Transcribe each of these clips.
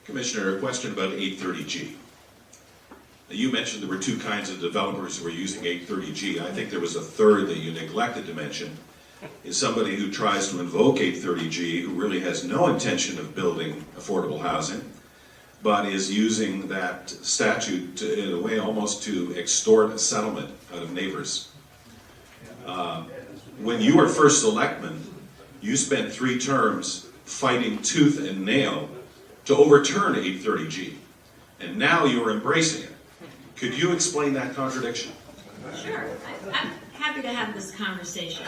Commissioner, a question about 830G. You mentioned there were two kinds of developers who were using 830G. I think there was a third that you neglected to mention, is somebody who tries to invoke 830G who really has no intention of building affordable housing, but is using that statute in a way almost to extort a settlement out of neighbors. When you were first selectman, you spent 3 terms fighting tooth and nail to overturn 830G, and now you're embracing it. Could you explain that contradiction? Sure. I'm happy to have this conversation.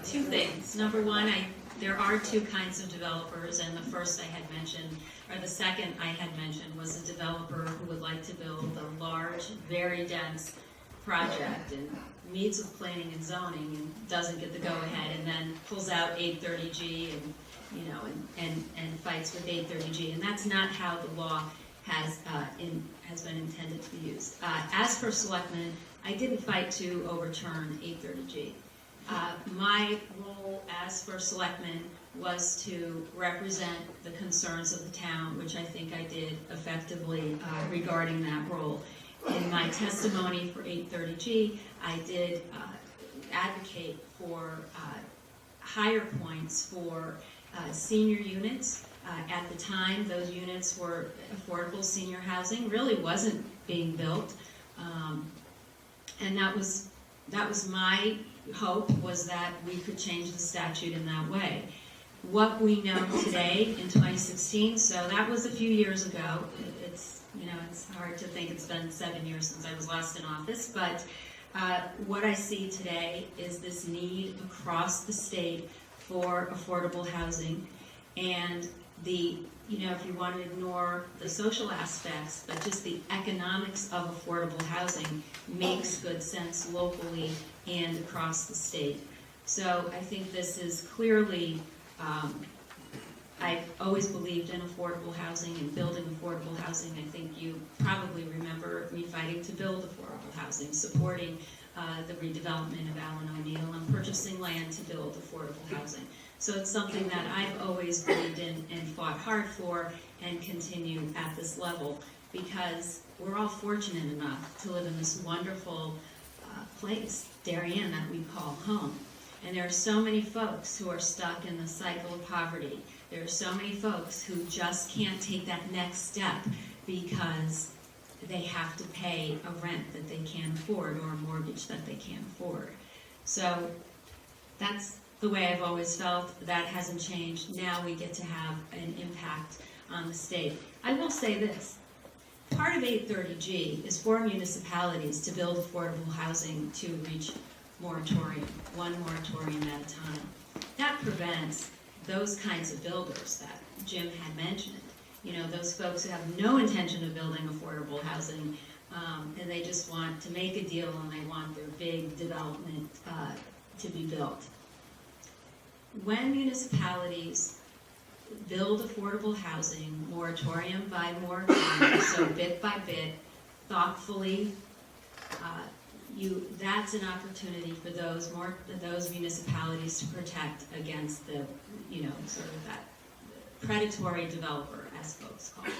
2 things. Number one, there are 2 kinds of developers, and the first I had mentioned, or the second I had mentioned, was a developer who would like to build a large, very dense project and meets with planning and zoning and doesn't get the go-ahead, and then pulls out 830G and and fights with 830G, and that's not how the law has been intended to be used. As for selectmen, I didn't fight to overturn 830G. My role as first selectman was to represent the concerns of the town, which I think I did effectively regarding that role. In my testimony for 830G, I did advocate for higher points for senior units. At the time, those units were affordable senior housing, really wasn't being built. And that was my hope, was that we could change the statute in that way. What we know today in 2016, so that was a few years ago. It's hard to think it's been 7 years since I was last in office, but what I see today is this need across the state for affordable housing, and if you want to ignore the social aspects, but just the economics of affordable housing makes good sense locally and across the state. So I think this is clearly, I've always believed in affordable housing and building affordable housing. I think you probably remember me fighting to build affordable housing, supporting the redevelopment of Allen O'Neill and purchasing land to build affordable housing. So it's something that I've always believed in and fought hard for, and continue at this level, because we're all fortunate enough to live in this wonderful place, Darien, that we call home. And there are so many folks who are stuck in the cycle of poverty. There are so many folks who just can't take that next step because they have to pay a rent that they can't afford or a mortgage that they can't afford. So that's the way I've always felt. That hasn't changed. Now we get to have an impact on the state. I will say this. Part of 830G is for municipalities to build affordable housing to reach moratorium, one moratorium at a time. That prevents those kinds of builders that Jim had mentioned. Those folks who have no intention of building affordable housing, and they just want to make a deal and they want their big development to be built. When municipalities build affordable housing, moratorium by moratorium, so bit by bit, thoughtfully, that's an opportunity for those municipalities to protect against the, sort of that predatory developer, as folks call it.